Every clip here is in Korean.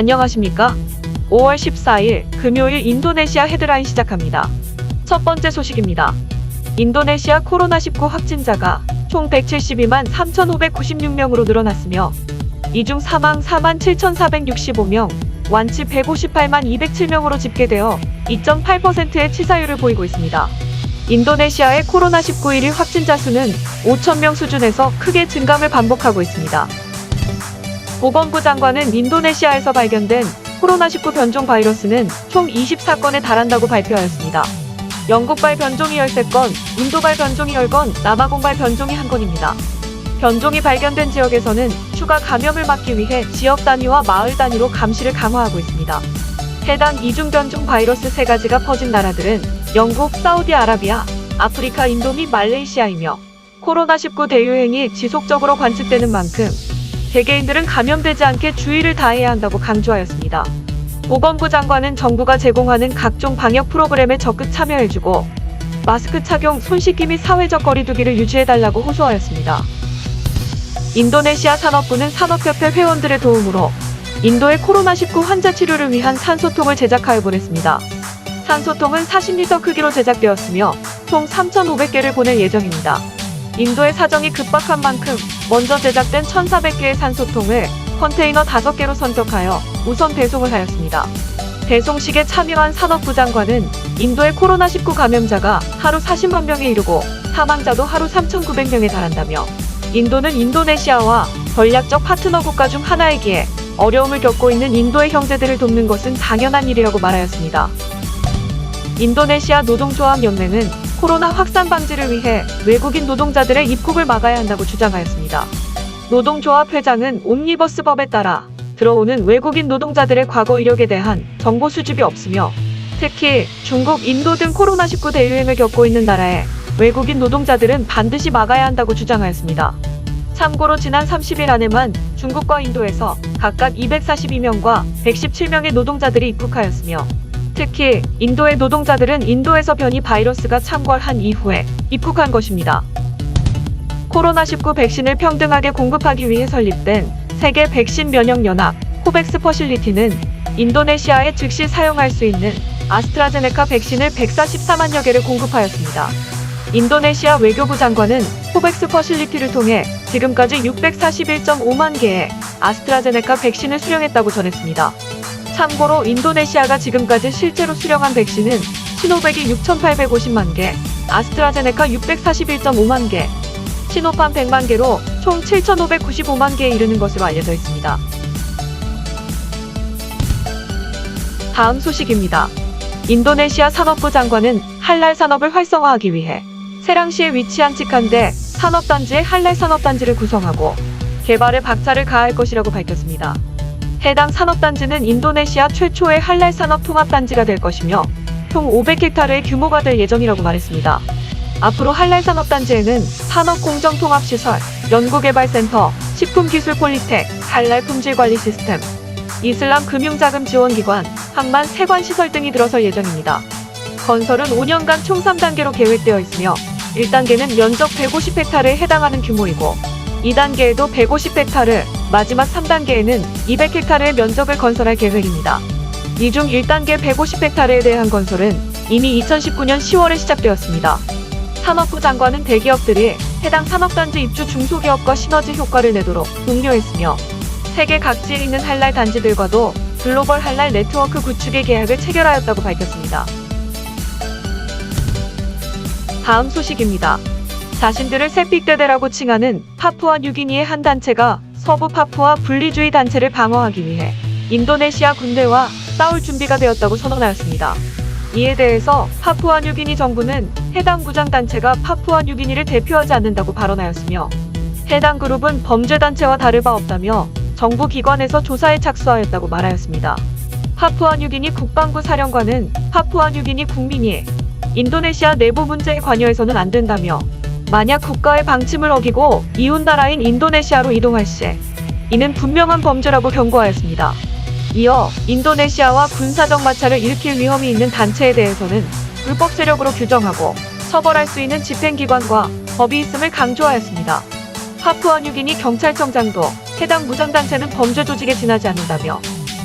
안녕하십니까? 5월 14일 금요일 인도네시아 헤드라인 시작합니다. 첫 번째 소식입니다. 인도네시아 코로나19 확진자가 총 172만 3,596명으로 늘어났으며 이 중 사망 47,465명, 완치 158만 207명으로 집계되어 2.8%의 치사율을 보이고 있습니다. 인도네시아의 코로나19 1일 확진자 수는 5,000명 수준에서 크게 증감을 반복하고 있습니다. 보건부 장관은 인도네시아에서 발견된 코로나19 변종 바이러스는 총 24건에 달한다고 발표하였습니다. 영국발 변종이 13건, 인도발 변종이 10건, 남아공발 변종이 1건입니다. 변종이 발견된 지역에서는 추가 감염을 막기 위해 지역 단위와 마을 단위로 감시를 강화하고 있습니다. 해당 이중 변종 바이러스 3가지가 퍼진 나라들은 영국, 사우디아라비아, 아프리카, 인도 및 말레이시아이며 코로나19 대유행이 지속적으로 관측되는 만큼 개개인들은 감염되지 않게 주의를 다해야 한다고 강조하였습니다. 보건부 장관은 정부가 제공하는 각종 방역 프로그램에 적극 참여해주고 마스크 착용, 손 씻기 및 사회적 거리두기를 유지해달라고 호소하였습니다. 인도네시아 산업부는 산업협회 회원들의 도움으로 인도의 코로나19 환자 치료를 위한 산소통을 제작하여 보냈습니다. 산소통은 40리터 크기로 제작되었으며 총 3,500개를 보낼 예정입니다. 인도의 사정이 급박한 만큼 먼저 제작된 1,400개의 산소통을 컨테이너 5개로 선적하여 우선 배송을 하였습니다. 배송식에 참여한 산업부 장관은 인도의 코로나19 감염자가 하루 40만 명에 이르고 사망자도 하루 3,900명에 달한다며 인도는 인도네시아와 전략적 파트너 국가 중 하나이기에 어려움을 겪고 있는 인도의 형제들을 돕는 것은 당연한 일이라고 말하였습니다. 인도네시아 노동조합연맹은 코로나 확산 방지를 위해 외국인 노동자들의 입국을 막아야 한다고 주장하였습니다. 노동조합 회장은 옴니버스법에 따라 들어오는 외국인 노동자들의 과거 이력에 대한 정보 수집이 없으며 특히 중국, 인도 등 코로나19 대유행을 겪고 있는 나라에 외국인 노동자들은 반드시 막아야 한다고 주장하였습니다. 참고로 지난 30일 안에만 중국과 인도에서 각각 242명과 117명의 노동자들이 입국하였으며 특히 인도의 노동자들은 인도에서 변이 바이러스가 창궐한 이후에 입국한 것입니다. 코로나19 백신을 평등하게 공급하기 위해 설립된 세계 백신 면역 연합 코백스 퍼실리티는 인도네시아에 즉시 사용할 수 있는 아스트라제네카 백신을 144만여 개를 공급하였습니다. 인도네시아 외교부 장관은 코백스 퍼실리티를 통해 지금까지 641.5만 개의 아스트라제네카 백신을 수령했다고 전했습니다. 참고로 인도네시아가 지금까지 실제로 수령한 백신은 시노백이 6,850만 개, 아스트라제네카 641.5만 개, 시노팜 100만 개로 총 7,595만 개에 이르는 것으로 알려져 있습니다. 다음 소식입니다. 인도네시아 산업부 장관은 할랄 산업을 활성화하기 위해 세랑시에 위치한 치칸데 산업단지의 할랄 산업단지를 구성하고 개발에 박차를 가할 것이라고 밝혔습니다. 해당 산업단지는 인도네시아 최초의 할랄 산업 통합단지가 될 것이며 총 500헥타르의 규모가 될 예정이라고 말했습니다. 앞으로 할랄 산업단지에는 산업공정통합시설, 연구개발센터, 식품기술 폴리텍, 할랄 품질관리 시스템, 이슬람 금융자금지원기관, 항만 세관시설 등이 들어설 예정입니다. 건설은 5년간 총 3단계로 계획되어 있으며 1단계는 면적 150헥타르에 해당하는 규모이고 2단계에도 150헥타르, 마지막 3단계에는 200헥타르의 면적을 건설할 계획입니다. 이 중 1단계 150헥타르에 대한 건설은 이미 2019년 10월에 시작되었습니다. 산업부 장관은 대기업들이 해당 산업단지 입주 중소기업과 시너지 효과를 내도록 독려했으며 세계 각지에 있는 할랄 단지들과도 글로벌 할랄 네트워크 구축의 계약을 체결하였다고 밝혔습니다. 다음 소식입니다. 자신들을 세픽데데라고 칭하는 파푸아 뉴기니의 한 단체가 서부 파푸아 분리주의 단체를 방어하기 위해 인도네시아 군대와 싸울 준비가 되었다고 선언하였습니다. 이에 대해서 파푸아 뉴기니 정부는 해당 무장단체가 파푸아 뉴기니를 대표하지 않는다고 발언하였으며 해당 그룹은 범죄단체와 다를 바 없다며 정부 기관에서 조사에 착수하였다고 말하였습니다. 파푸아 뉴기니 국방부 사령관은 파푸아 뉴기니 국민이 인도네시아 내부 문제에 관여해서는 안 된다며 만약 국가의 방침을 어기고 이웃나라인 인도네시아로 이동할 시 이는 분명한 범죄라고 경고하였습니다. 이어 인도네시아와 군사적 마찰을 일으킬 위험이 있는 단체에 대해서는 불법 세력으로 규정하고 처벌할 수 있는 집행기관과 법이 있음을 강조하였습니다. 파푸아 뉴기니 경찰청장도 해당 무장단체는 범죄 조직에 지나지 않는다며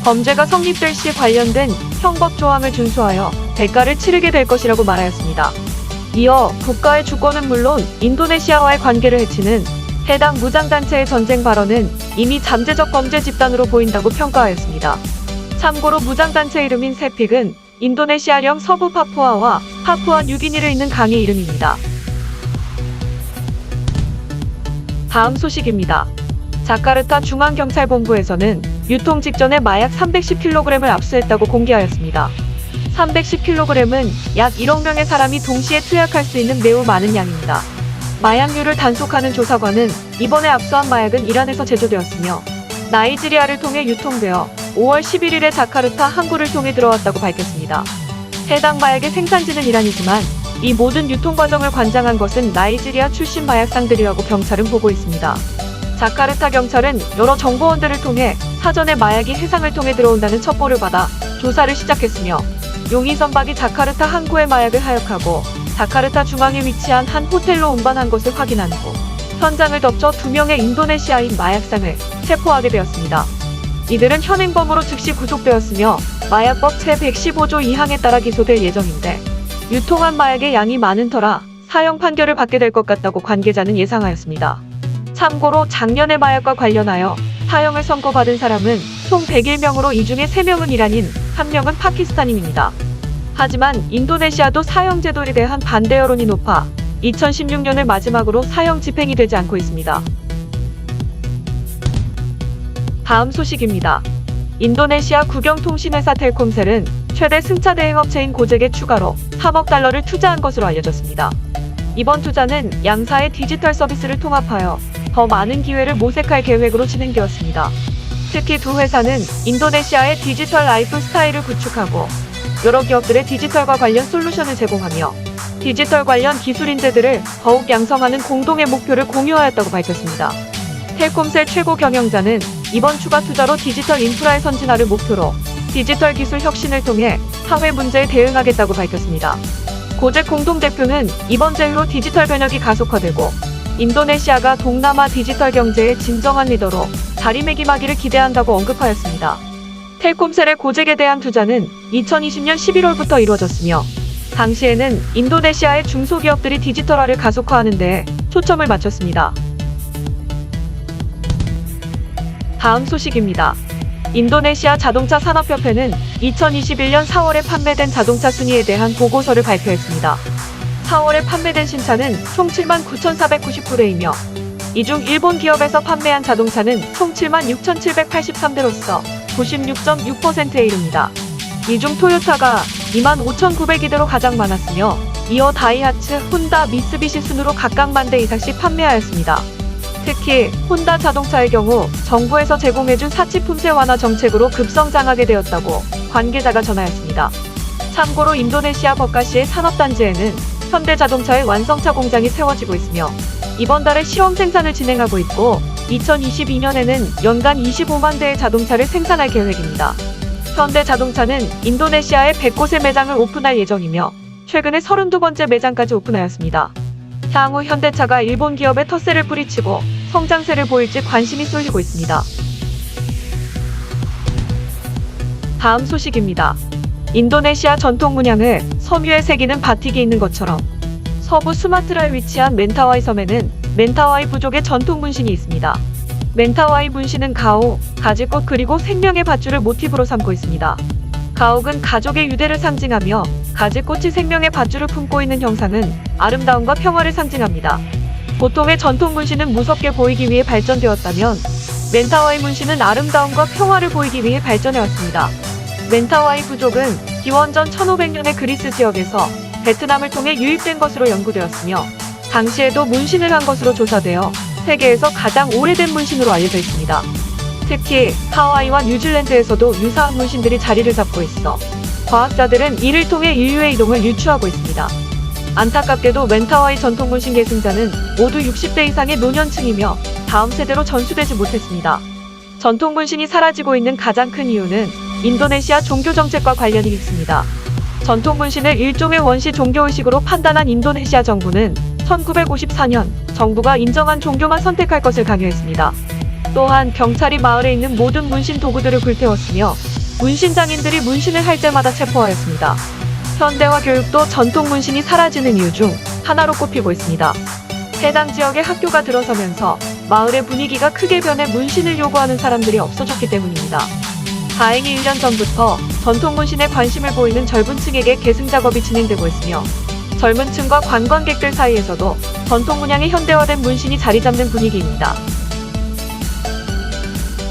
범죄가 성립될 시 관련된 형법 조항을 준수하여 대가를 치르게 될 것이라고 말하였습니다. 이어 국가의 주권은 물론 인도네시아와의 관계를 해치는 해당 무장단체의 전쟁 발언은 이미 잠재적 범죄 집단으로 보인다고 평가하였습니다. 참고로 무장단체 이름인 세픽은 인도네시아령 서부 파푸아와 파푸아 뉴기니를 잇는 강의 이름입니다. 다음 소식입니다. 자카르타 중앙경찰본부에서는 유통 직전에 마약 310kg을 압수했다고 공개하였습니다. 310kg은 약 1억 명의 사람이 동시에 투약할 수 있는 매우 많은 양입니다. 마약류를 단속하는 조사관은 이번에 압수한 마약은 이란에서 제조되었으며 나이지리아를 통해 유통되어 5월 11일에 자카르타 항구를 통해 들어왔다고 밝혔습니다. 해당 마약의 생산지는 이란이지만 이 모든 유통 과정을 관장한 것은 나이지리아 출신 마약상들이라고 경찰은 보고 있습니다. 자카르타 경찰은 여러 정보원들을 통해 사전에 마약이 해상을 통해 들어온다는 첩보를 받아 조사를 시작했으며 용의 선박이 자카르타 항구에 마약을 하역하고 자카르타 중앙에 위치한 한 호텔로 운반한 것을 확인한 후 현장을 덮쳐 2명의 인도네시아인 마약상을 체포하게 되었습니다. 이들은 현행범으로 즉시 구속되었으며 마약법 제115조 2항에 따라 기소될 예정인데 유통한 마약의 양이 많은 터라 사형 판결을 받게 될 것 같다고 관계자는 예상하였습니다. 참고로 작년에 마약과 관련하여 사형을 선고받은 사람은 총 101명으로 이 중에 3명은 이란인, 1명은 파키스탄인입니다. 하지만 인도네시아도 사형제도에 대한 반대 여론이 높아 2016년을 마지막으로 사형 집행이 되지 않고 있습니다. 다음 소식입니다. 인도네시아 국영통신회사 텔콤셀은 최대 승차 대행업체인 고잭에 추가로 3억 달러를 투자한 것으로 알려졌습니다. 이번 투자는 양사의 디지털 서비스를 통합하여 더 많은 기회를 모색할 계획으로 진행되었습니다. 특히 두 회사는 인도네시아의 디지털 라이프 스타일을 구축하고 여러 기업들의 디지털과 관련 솔루션을 제공하며 디지털 관련 기술 인재들을 더욱 양성하는 공동의 목표를 공유하였다고 밝혔습니다. 텔콤셀 최고 경영자는 이번 추가 투자로 디지털 인프라의 선진화를 목표로 디지털 기술 혁신을 통해 사회 문제에 대응하겠다고 밝혔습니다. 고잭 공동대표는 이번 제휴로 디지털 변혁이 가속화되고 인도네시아가 동남아 디지털 경제의 진정한 리더로 자리매김하기를 기대한다고 언급하였습니다. 텔콤셀의 고잭에 대한 투자는 2020년 11월부터 이루어졌으며 당시에는 인도네시아의 중소기업들이 디지털화를 가속화하는 데 초점을 맞췄습니다. 다음 소식입니다. 인도네시아 자동차 산업협회는 2021년 4월에 판매된 자동차 순위에 대한 보고서를 발표했습니다. 4월에 판매된 신차는 총 79,499대이며 이 중 일본 기업에서 판매한 자동차는 총 76,783대로서 96.6%에 이릅니다. 이 중 토요타가 25,902대로 가장 많았으며 이어 다이하츠, 혼다, 미쓰비시 순으로 각각 10,000대 이상씩 판매하였습니다. 특히 혼다 자동차의 경우 정부에서 제공해준 사치 품새 완화 정책으로 급성장하게 되었다고 관계자가 전하였습니다. 참고로 인도네시아 버카시의 산업단지에는 현대자동차의 완성차 공장이 세워지고 있으며 이번 달에 실험 생산을 진행하고 있고 2022년에는 연간 25만 대의 자동차를 생산할 계획입니다. 현대자동차는 인도네시아에 100곳의 매장을 오픈할 예정이며 최근에 32번째 매장까지 오픈하였습니다. 향후 현대차가 일본 기업의 텃세를 뿌리치고 성장세를 보일지 관심이 쏠리고 있습니다. 다음 소식입니다. 인도네시아 전통 문양을 섬유에 새기는 바틱이 있는 것처럼 서부 수마트라에 위치한 멘타와이 섬에는 멘타와이 부족의 전통 문신이 있습니다. 멘타와이 문신은 가옥, 가지꽃 그리고 생명의 밧줄을 모티브로 삼고 있습니다. 가옥은 가족의 유대를 상징하며 가지꽃이 생명의 밧줄을 품고 있는 형상은 아름다움과 평화를 상징합니다. 보통의 전통 문신은 무섭게 보이기 위해 발전되었다면 멘타와이 문신은 아름다움과 평화를 보이기 위해 발전해왔습니다. 멘타와이 부족은 기원전 1500년의 그리스 지역에서 베트남을 통해 유입된 것으로 연구되었으며 당시에도 문신을 한 것으로 조사되어 세계에서 가장 오래된 문신으로 알려져 있습니다. 특히 하와이와 뉴질랜드에서도 유사한 문신들이 자리를 잡고 있어 과학자들은 이를 통해 인류의 이동을 유추하고 있습니다. 안타깝게도 멘타와이 전통 문신 계승자는 모두 60대 이상의 노년층이며 다음 세대로 전수되지 못했습니다. 전통 문신이 사라지고 있는 가장 큰 이유는 인도네시아 종교 정책과 관련이 있습니다. 전통 문신을 일종의 원시 종교의식으로 판단한 인도네시아 정부는 1954년 정부가 인정한 종교만 선택할 것을 강요했습니다. 또한 경찰이 마을에 있는 모든 문신 도구들을 불태웠으며 문신장인들이 문신을 할 때마다 체포하였습니다. 현대화 교육도 전통 문신이 사라지는 이유 중 하나로 꼽히고 있습니다. 해당 지역의 학교가 들어서면서 마을의 분위기가 크게 변해 문신을 요구하는 사람들이 없어졌기 때문입니다. 다행히 1년 전부터 전통 문신에 관심을 보이는 젊은 층에게 계승 작업이 진행되고 있으며 젊은 층과 관광객들 사이에서도 전통 문양의 현대화된 문신이 자리 잡는 분위기입니다.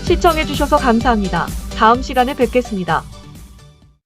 시청해주셔서 감사합니다. 다음 시간에 뵙겠습니다.